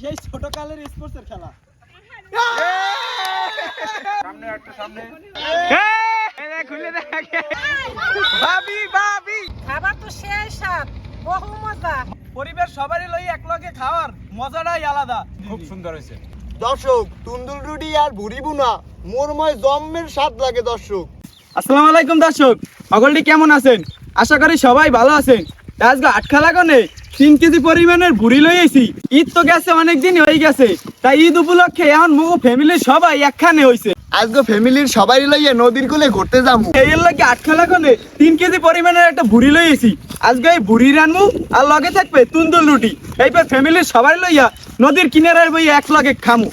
সেই ছোটকালের স্পোর্টসের খেলা। সামনে একটা সামনে খুলে দেখে ভাবি ভাবি খাবার তো শেষ স্বাদ, বহু মজা। পরিবার সবারই লই একলগে খাওয়ার মজাটাই আলাদা। খুব সুন্দর হয়েছে। দর্শক, তুন্দুল রুটি আর ভুড়ি বুনা মোরময় জম্মের স্বাদ লাগে দর্শক। আসসালামু আলাইকুম দর্শক, সকলটি কেমন আছেন? আশা করি সবাই ভালো আছেন। আজকে আটখা লাগানে 3 কেজি পরিমাণের ভুড়ি লই আইছি। ঈদ তো গেছে অনেকদিন হয়ে গেছে, তাই ঈদ উপলক্ষে এখন মো ফ্যামিলির সবাই একখানে হইছে। আজকে ফ্যামিলির সবাই লইয়ে নদীর কোলে ঘুরতে যাবো। এই লাগে আটখা লাগানে 3 কেজি পরিমাণের একটা ভুড়ি লই আইছি। আজকে এই ভুড়ি রানমু আর লগে থাকবে তুন্দুল রুটি। এইবার ফ্যামিলির সবাই লইয়া নদীর কিনারায় বই এক লগে খামু।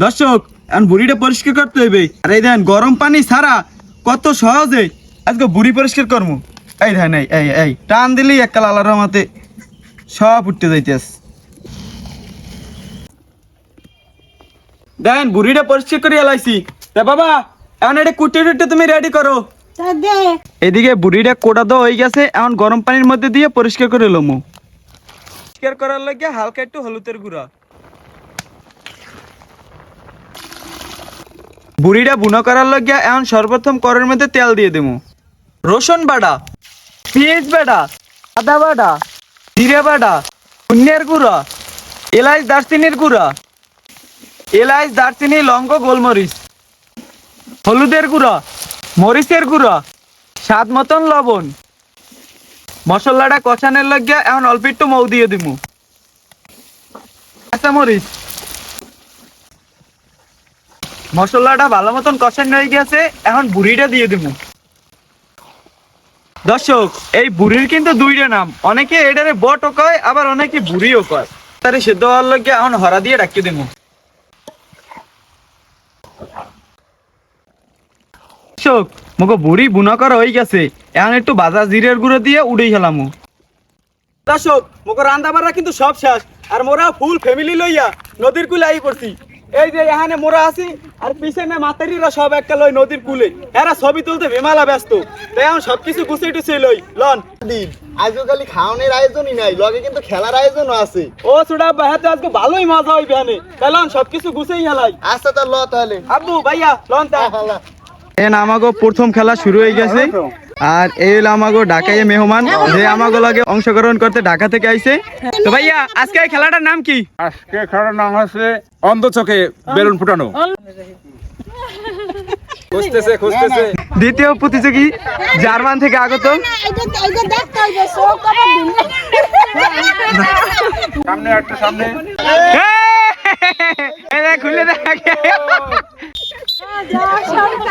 দর্শক, এখন বুড়িটা পরিষ্কার করতে হইবে। আর এই দেখেন গরম পানি ছাড়া কত সহজে আজকে বুড়ি পরিষ্কার করবো। এই দেখেন এই টান দিলেই এক কালার মাতে সব উঠতে যাইতেস। দেখেন বুড়িটা পরিষ্কার করে এলাইছি। তা বাবা, এখন এটা কুটে টুটে তুমি রেডি করো। এদিকে বুড়িটা কোটা দেওয়া হয়ে গেছে, এখন গরম পানির মধ্যে দিয়ে পরিষ্কার করে লমু। পরিষ্কার করার লাগে হালকা একটু হলুদের গুঁড়া। বুড়িটা বুনো করার লাগিয়া এখন সর্বপ্রথম কড়াইয়ের মধ্যে তেল দিয়ে দেবো। রসুন বাটা, পেঁয়াজ বাটা, আদা বাটা, জিরে বাটা, ধনিয়ার গুঁড়া, এলাচ দারচিনির গুঁড়া, এলাচ দারচিনি লঙ্গ গোলমরিচ, হলুদের গুঁড়া, মরিচের গুঁড়া, স্বাদ মতন লবণ। মশলাটা কষানোর লাগিয়া এখন অল্প একটু মৌ দিয়ে দিব। কাঁচা মরিচ। মশলাটা ভালো মতন কষানো হয়ে গেছে, এখন বুড়িটা দিয়ে দিব। দর্শক, এই বুড়ির কিন্তু দুইটা নাম, অনেকে এটারে বটও কয়, আবার অনেকে বুড়িও কয়। তারে সেদ্ধ হওয়ার লাগে এখন হরা দিয়ে রাখি দেবো। দর্শক, মুখো বুড়ি বুনা করা হয়ে গেছে, এখন একটু ভাজা জিরের গুঁড়ো দিয়ে উড়েই খেলাম। দর্শক, মুখো রান্না বাড়া কিন্তু সব শেষ, আর মোরা ফুল ফ্যামিলি লইয়া নদীর কুলে আই পড়ছি। এই যে এখানে মোরা আছি, আর পিছনে মাতারিরা সব একটা লই নদীর কুলে। এরা ছবি তুলতে বেমালা ব্যস্ত, তাই এখন সবকিছু গুছিয়ে টুছিয়ে লই লন। দিন আজকে খালি খাওয়ানোর আয়োজনই নাই, লগে কিন্তু খেলার আয়োজনও আছে। ও ছোটা বাহাতে আজকে ভালোই মজা হইবে আনে, তাই লন সবকিছু গুছিয়ে হেলাই। আচ্ছা তা ল তাহলে। আব্বু ভাইয়া লন তা। এন আমাগো প্রথম খেলা শুরু হয়ে গেছে, আর এই হলো আমাগো ঢাকায় মেহমান যে আমাগো লাগে অংশগ্রহণ করতে ঢাকা থেকে আইছে। তো ভাইয়া, আজকে এই খেলাটার নাম কি? আজকে খেলার নাম হচ্ছে অন্ধ চোখে বেলুন ফুটানো। খুঁজতেছে দ্বিতীয় প্রতিযোগী জার্মান থেকে আগত। সামনে একটা সামনে খুলে দেখে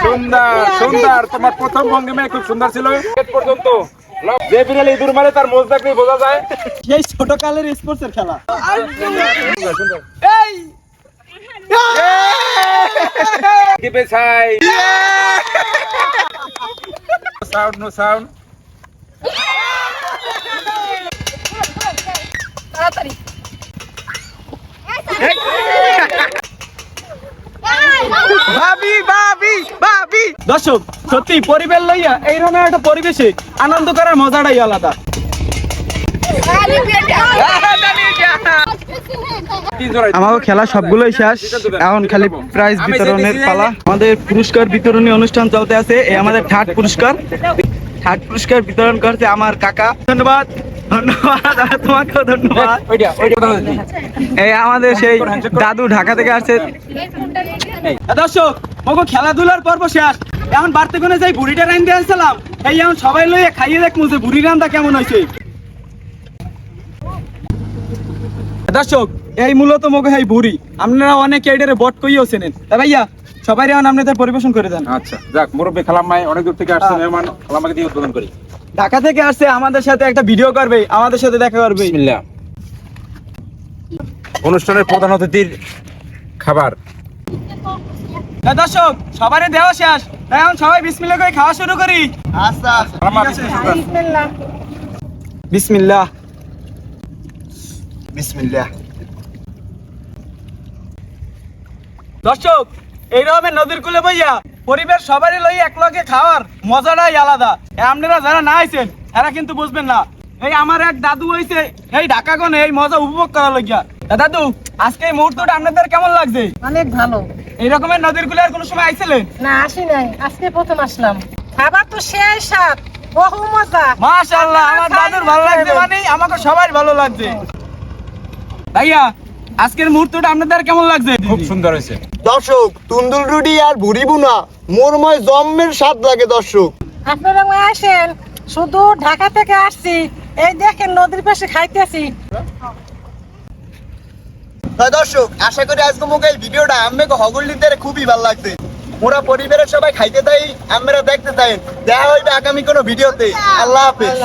সুন্দর সুন্দর। তোমার প্রথম ভঙ্গিমে খুব সুন্দর ছিল। শেষ পর্যন্ত যে বিড়াল ইঁদুর মারে তার মোজ দেখলেই বোঝা যায়। সেই ছোটকালের স্পোর্টসের খেলা। এই Keep it high. No sound, no sound. ভাবি ভাবি ভাবি। দর্শক, সত্যি পরিবার লইয়া এই ধরনের একটা পরিবেশে আনন্দ করার মজাটাই আলাদা। আমাদের খেলা সবগুলোই শেষ, এখন খালি প্রাইজ বিতরণের পালা। আমাদের পুরস্কার বিতরণী অনুষ্ঠান চলতে আছে। এই আমাদের থার্ড পুরস্কার বিতরণ করছে আমার কাকা। ধন্যবাদ ধন্যবাদ, তোমাকেও ধন্যবাদ। এই আমাদের সেই দাদু ঢাকা থেকে আসছে। দর্শক, ওগো খেলাধুলার পর্ব শেষ, এখন বাড়তে কোনে যাই বুড়িটা রান দিয়ে আসলাম। এই এখন সবাই লইয়া খাইয়ে দেখবো যে বুড়ি রান্না কেমন হয়েছে। দর্শক, এই মূলত মগে হয় বুড়ি, আপনারা অনেকে এটারে বট কইও চেনেন। তা ভাইয়া, সবাই এখন আপনাদের পরিবেশন করে দেন। আচ্ছা যাক, মুরব্বী খালাম্মাই অনেক দূর থেকে আসছে, মেহমান খালাম্মাকে দিয়ে উদ্বোধন করি। ঢাকা থেকে আসছে, আমাদের সাথে একটা ভিডিও করবে, আমাদের সাথে দেখা করবে। বিসমিল্লাহ। অনুষ্ঠানের প্রধান অতিথির খাবার। দর্শক, সবারই দেওয়া শেষ, তাই এখন সবাই বিসমিল্লাহ করে খাওয়া শুরু করি। আচ্ছা খালাম্মা বিসমিল্লাহ। বিসমিল্লাহ। দর্শক, এইরকম নদীর কূলে বইয়া পরিবার সবারই লই একলগে খাওয়ার মজাটাই আলাদা। আপনারা যারা না আইছেন এরা কিন্তু বুঝবেন না। এই আমার এক দাদু হইছে এই ঢাকা গনে এই মজা উপভোগ করার লাগিয়া। দাদু আজকে এই মুহূর্তটা আপনাদের কেমন লাগছে? অনেক ভালো। এই রকমের নদীর কূলে আর কোনো সময় আইছিলেন? না আসি নাই, আজকে প্রথম আসলাম। খাবার তো সেই স্বাদ, বহু মজা। মাশাআল্লাহ, আমার দাদুর ভালো লাগছে মানে আমাকে সবাই ভালো লাগছে। ভাইয়া আজকের মুহূর্তটা আপনাদের কেমন লাগছে? খুব সুন্দর হয়েছে। দর্শক, তুন্দুল রুটি আর ভুড়ি বুনা মোরময় জম্মের স্বাদ লাগে দর্শক। আপনারা আসেন, শুধু ঢাকা থেকে আসছি, এই দেখেন নদীর পাশে খাইতেছি। দর্শক, আশা করি আজকে মুখে এই ভিডিওটা আমাকে হগল্লিদের খুবই ভালো লাগছে। পুরা পরিবারের সবাই খাইতে তাই, আমরা দেখতে তাই। দেখা হইবে আগামী কোনো ভিডিওতে। আল্লাহ হাফেজ।